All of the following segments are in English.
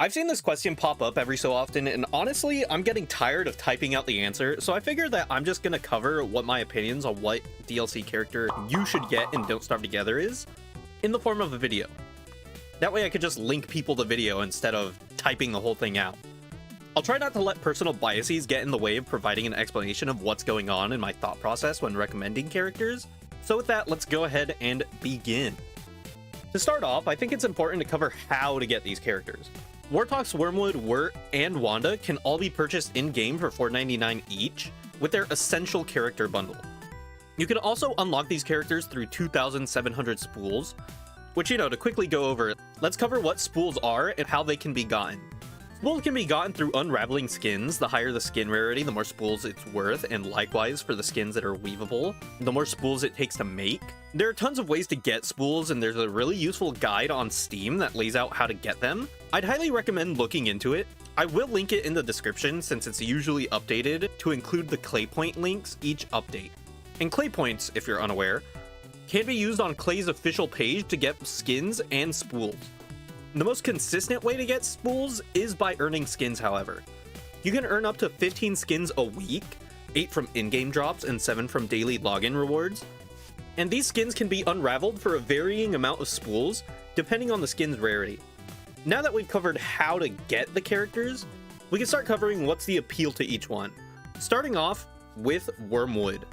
I've seen this question pop up every so often, and honestly, I'm getting tired of typing out the answer, so I figured that I'm just gonna cover what my opinions on what DLC character you should get in Don't Starve Together is, in the form of a video. That way I could just link people to video instead of typing the whole thing out. I'll try not to let personal biases get in the way of providing an explanation of what's going on in my thought process when recommending characters, so with that, let's go ahead and begin. To start off, I think it's important to cover how to get these characters. Wortox, Wormwood, Wurt, and Wanda can all be purchased in-game for $4.99 each, with their essential character bundle. You can also unlock these characters through 2,700 spools, which, to quickly go over, let's cover what spools are and how they can be gotten. Spools can be gotten through unraveling skins. The higher the skin rarity, the more spools it's worth, and likewise for the skins that are weavable, the more spools it takes to make. There are tons of ways to get spools, and there's a really useful guide on Steam that lays out how to get them. I'd highly recommend looking into it. I will link it in the description since it's usually updated to include the Klei point links each update. And Klei points, if you're unaware, can be used on Klei's official page to get skins and spools. The most consistent way to get spools is by earning skins, however. You can earn up to 15 skins a week, 8 from in-game drops and 7 from daily login rewards. And these skins can be unraveled for a varying amount of spools, depending on the skin's rarity. Now that we've covered how to get the characters, we can start covering what's the appeal to each one. Starting off with Wormwood.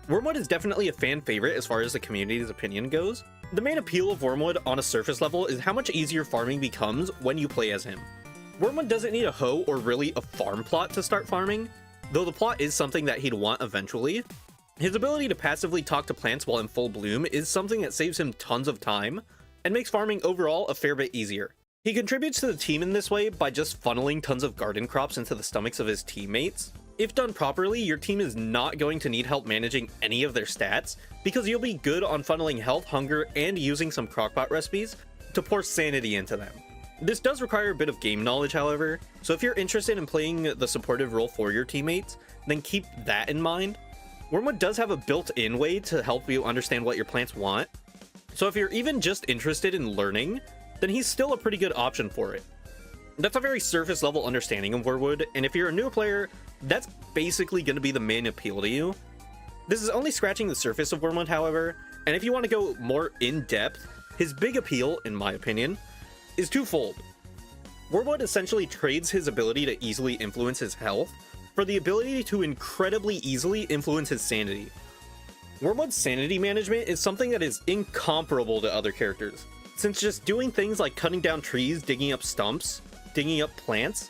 Wormwood is definitely a fan favorite as far as the community's opinion goes. The main appeal of Wormwood on a surface level is how much easier farming becomes when you play as him. Wormwood doesn't need a hoe or really a farm plot to start farming, though the plot is something that he'd want eventually. His ability to passively talk to plants while in full bloom is something that saves him tons of time and makes farming overall a fair bit easier. He contributes to the team in this way by just funneling tons of garden crops into the stomachs of his teammates. If done properly, your team is not going to need help managing any of their stats, because you'll be good on funneling health, hunger, and using some crockpot recipes to pour sanity into them. This does require a bit of game knowledge, however, so if you're interested in playing the supportive role for your teammates, then keep that in mind. Wormwood does have a built-in way to help you understand what your plants want, so if you're even just interested in learning, then he's still a pretty good option for it. That's a very surface level understanding of Wormwood, and if you're a new player, that's basically going to be the main appeal to you. This is only scratching the surface of Wormwood, however, and if you want to go more in depth, his big appeal, in my opinion, is twofold. Wormwood essentially trades his ability to easily influence his health for the ability to incredibly easily influence his sanity. Wormwood's sanity management is something that is incomparable to other characters, since just doing things like cutting down trees, digging up stumps, digging up plants,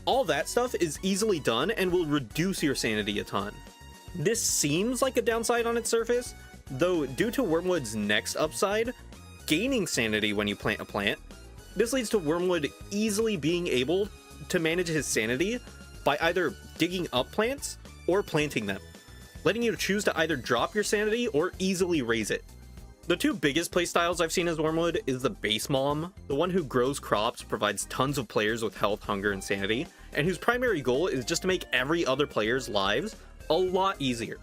all that stuff is easily done and will reduce your sanity a ton. This seems like a downside on its surface, though due to Wormwood's next upside, gaining sanity when you plant a plant, this leads to Wormwood easily being able to manage his sanity by either digging up plants or planting them, letting you choose to either drop your sanity or easily raise it. The two biggest playstyles I've seen as Wormwood is the base mom, the one who grows crops, provides tons of players with health, hunger, and sanity, and whose primary goal is just to make every other player's lives a lot easier.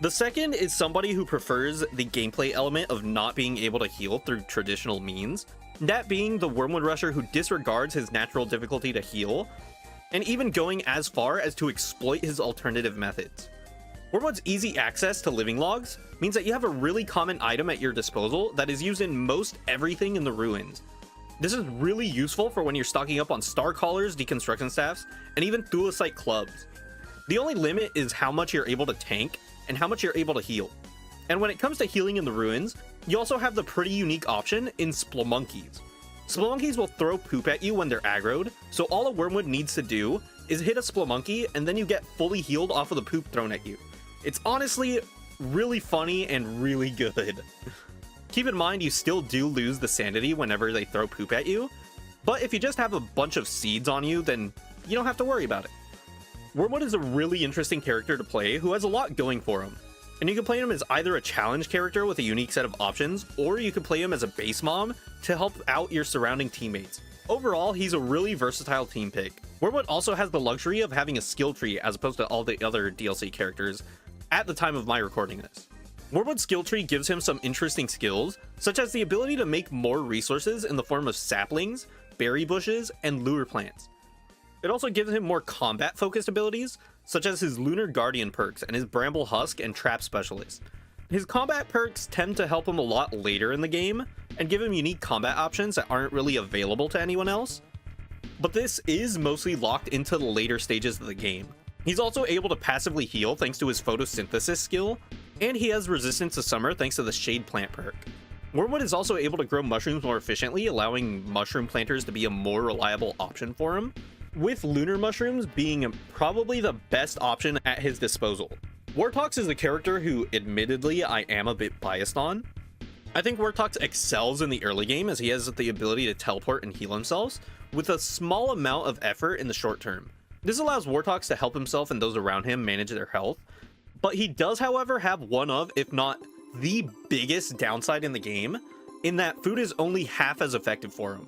The second is somebody who prefers the gameplay element of not being able to heal through traditional means, that being the Wormwood Rusher who disregards his natural difficulty to heal, and even going as far as to exploit his alternative methods. Wormwood's easy access to living logs means that you have a really common item at your disposal that is used in most everything in the ruins. This is really useful for when you're stocking up on star collars, deconstruction staffs, and even thulecite clubs. The only limit is how much you're able to tank and how much you're able to heal. And when it comes to healing in the ruins, you also have the pretty unique option in Spelunkies. Spelunkies will throw poop at you when they're aggroed, so all a Wormwood needs to do is hit a Spelunky and then you get fully healed off of the poop thrown at you. It's honestly really funny and really good. Keep in mind you still do lose the sanity whenever they throw poop at you, but if you just have a bunch of seeds on you, then you don't have to worry about it. Wormwood is a really interesting character to play who has a lot going for him, and you can play him as either a challenge character with a unique set of options, or you can play him as a base mom to help out your surrounding teammates. Overall, he's a really versatile team pick. Wormwood also has the luxury of having a skill tree as opposed to all the other DLC characters at the time of my recording this. Wormwood's skill tree gives him some interesting skills, such as the ability to make more resources in the form of saplings berry bushes, and lure plants. It also gives him more combat-focused abilities, such as his Lunar Guardian perks and his Bramble Husk and Trap Specialist. His combat perks tend to help him a lot later in the game, and give him unique combat options that aren't really available to anyone else. But this is mostly locked into the later stages of the game. He's also able to passively heal thanks to his photosynthesis skill, and he has resistance to summer thanks to the Shade Plant perk. Wormwood is also able to grow mushrooms more efficiently, allowing mushroom planters to be a more reliable option for him, with lunar mushrooms being probably the best option at his disposal. Wortox is a character who, admittedly, I am a bit biased on. I think Wortox excels in the early game as he has the ability to teleport and heal himself with a small amount of effort in the short term. This allows Wortox to help himself and those around him manage their health, but he does, however, have one of, if not the biggest downside in the game, in that food is only half as effective for him.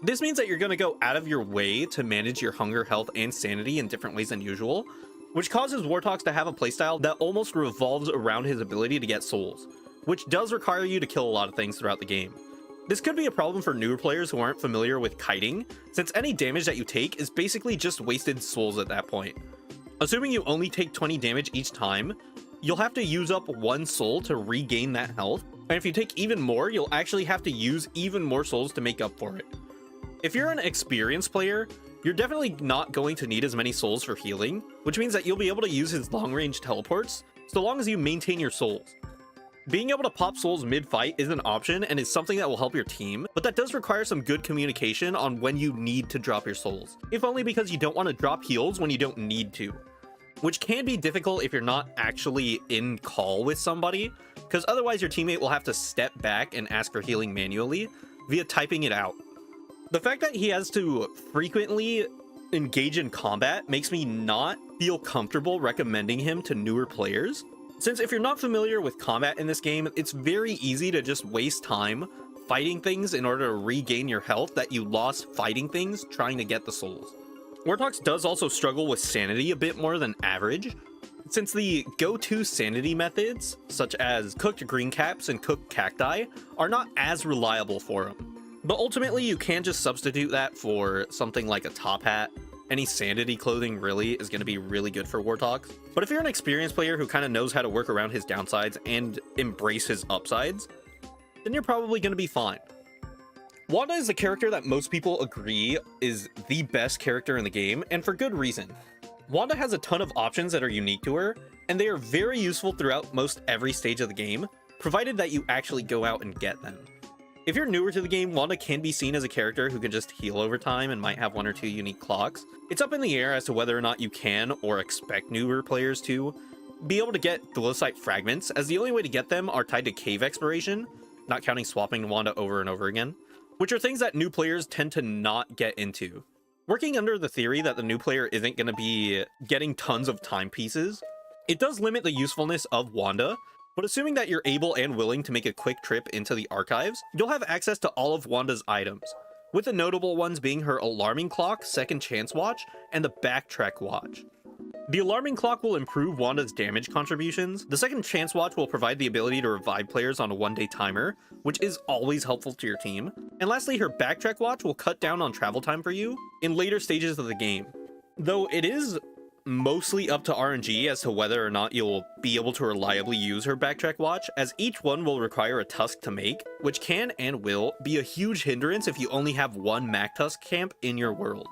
This means that you're going to go out of your way to manage your hunger, health, and sanity in different ways than usual, which causes Wortox to have a playstyle that almost revolves around his ability to get souls, which does require you to kill a lot of things throughout the game. This could be a problem for newer players who aren't familiar with kiting, since any damage that you take is basically just wasted souls at that point. Assuming you only take 20 damage each time, you'll have to use up 1 soul to regain that health, and if you take even more, you'll actually have to use even more souls to make up for it. If you're an experienced player, you're definitely not going to need as many souls for healing, which means that you'll be able to use his long-range teleports, so long as you maintain your souls. Being able to pop souls mid-fight is an option and is something that will help your team, but that does require some good communication on when you need to drop your souls, if only because you don't want to drop heals when you don't need to, which can be difficult if you're not actually in call with somebody, because otherwise your teammate will have to step back and ask for healing manually via typing it out. The fact that he has to frequently engage in combat makes me not feel comfortable recommending him to newer players, since if you're not familiar with combat in this game, it's very easy to just waste time fighting things in order to regain your health that you lost fighting things trying to get the souls. Wortox does also struggle with sanity a bit more than average, since the go-to sanity methods, such as cooked green caps and cooked cacti, are not as reliable for him. But ultimately, you can just substitute that for something like a top hat. Any sanity clothing really is going to be really good for Wortox. But if you're an experienced player who kind of knows how to work around his downsides and embrace his upsides, then you're probably going to be fine. Wanda is a character that most people agree is the best character in the game, and for good reason. Wanda has a ton of options that are unique to her, and they are very useful throughout most every stage of the game, provided that you actually go out and get them. If you're newer to the game, Wanda can be seen as a character who can just heal over time and might have 1 or 2 unique clocks. It's up in the air as to whether or not you can, or expect newer players to, be able to get Glowsight fragments, as the only way to get them are tied to cave exploration, not counting swapping Wanda over and over again, which are things that new players tend to not get into. Working under the theory that the new player isn't going to be getting tons of timepieces, it does limit the usefulness of Wanda, but assuming that you're able and willing to make a quick trip into the archives, you'll have access to all of Wanda's items, with the notable ones being her Alarming Clock, Second Chance Watch, and the Backtrack Watch. The Alarming Clock will improve Wanda's damage contributions, the Second Chance Watch will provide the ability to revive players on a 1-day timer, which is always helpful to your team, and lastly her Backtrack Watch will cut down on travel time for you in later stages of the game. Though it is mostly up to RNG as to whether or not you'll be able to reliably use her Backtrack Watch, as each one will require a tusk to make, which can and will be a huge hindrance if you only have 1 Mac Tusk camp in your world.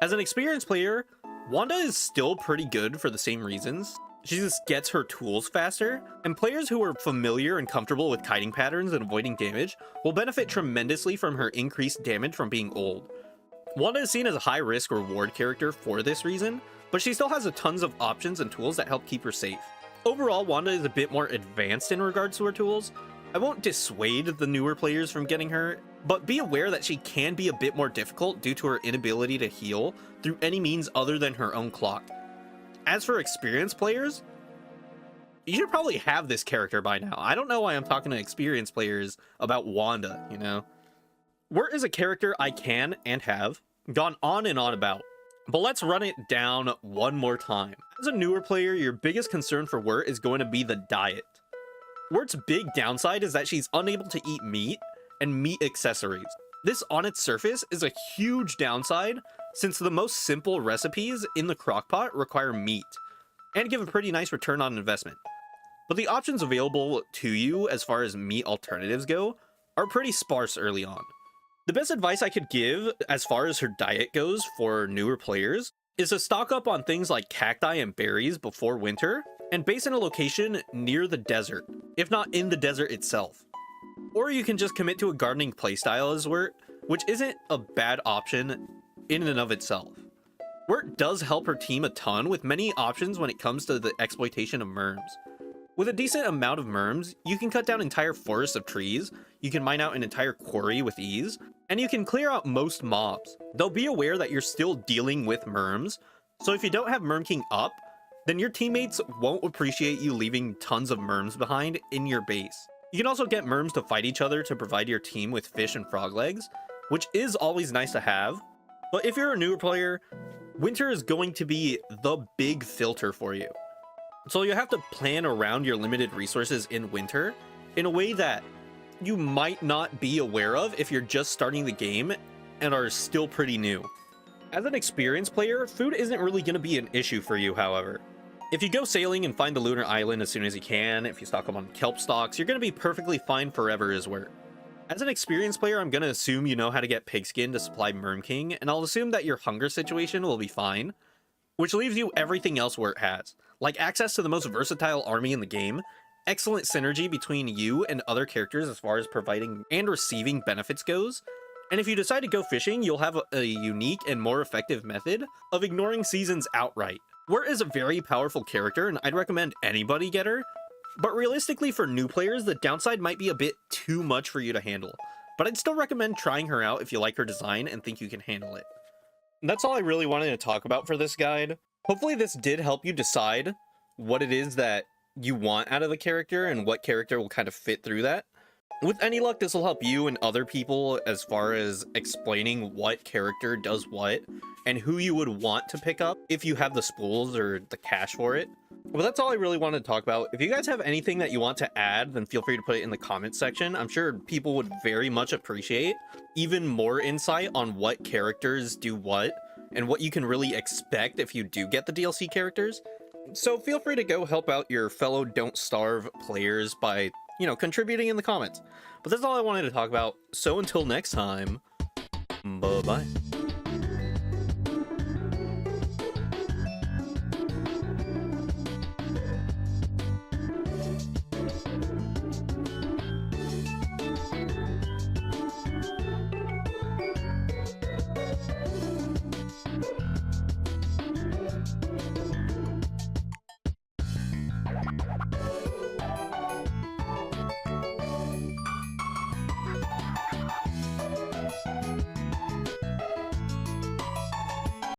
As an experienced player, Wanda is still pretty good for the same reasons. She just gets her tools faster, and players who are familiar and comfortable with kiting patterns and avoiding damage will benefit tremendously from her increased damage from being old. Wanda is seen as a high-risk reward character for this reason, but she still has tons of options and tools that help keep her safe. Overall, Wanda is a bit more advanced in regards to her tools. I won't dissuade the newer players from getting her, but be aware that she can be a bit more difficult due to her inability to heal through any means other than her own clock. As for experienced players, you should probably have this character by now. I don't know why I'm talking to experienced players about Wanda, you know? Wurt is a character I can and have gone on and on about, but let's run it down one more time. As a newer player, your biggest concern for Wurt is going to be the diet. Wurt's big downside is that she's unable to eat meat and meat accessories. This on its surface is a huge downside, since the most simple recipes in the crockpot require meat, and give a pretty nice return on investment. But the options available to you as far as meat alternatives go are pretty sparse early on. The best advice I could give as far as her diet goes for newer players is to stock up on things like cacti and berries before winter, and base in a location near the desert, if not in the desert itself. Or you can just commit to a gardening playstyle as Wurt, which isn't a bad option in and of itself. Wurt does help her team a ton with many options when it comes to the exploitation of merms. With a decent amount of merms, you can cut down entire forests of trees, you can mine out an entire quarry with ease, and you can clear out most mobs. Though be aware that you're still dealing with merms, so if you don't have Merm King up, then your teammates won't appreciate you leaving tons of merms behind in your base. You can also get merms to fight each other to provide your team with fish and frog legs, which is always nice to have. But if you're a newer player, winter is going to be the big filter for you. So you have to plan around your limited resources in winter in a way that you might not be aware of if you're just starting the game and are still pretty new. As an experienced player, food isn't really going to be an issue for you, however. If you go sailing and find the lunar island as soon as you can, if you stock them on kelp stalks, you're going to be perfectly fine forever as Wurt. As an experienced player, I'm going to assume you know how to get pigskin to supply Merm King, and I'll assume that your hunger situation will be fine, which leaves you everything else Wurt has, like access to the most versatile army in the game, excellent synergy between you and other characters as far as providing and receiving benefits goes, and if you decide to go fishing, you'll have a unique and more effective method of ignoring seasons outright. Wurt is a very powerful character, and I'd recommend anybody get her, but realistically for new players, the downside might be a bit too much for you to handle, but I'd still recommend trying her out if you like her design and think you can handle it. That's all I really wanted to talk about for this guide. Hopefully this did help you decide what it is that you want out of a character and what character will kind of fit through that. With any luck, this will help you and other people as far as explaining what character does what and who you would want to pick up if you have the spools or the cash for it. But that's all I really wanted to talk about. If you guys have anything that you want to add, then feel free to put it in the comments section. I'm sure people would very much appreciate even more insight on what characters do what and what you can really expect if you do get the DLC characters. So feel free to go help out your fellow Don't Starve players by, contributing in the comments. But that's all I wanted to talk about. So until next time, bye-bye.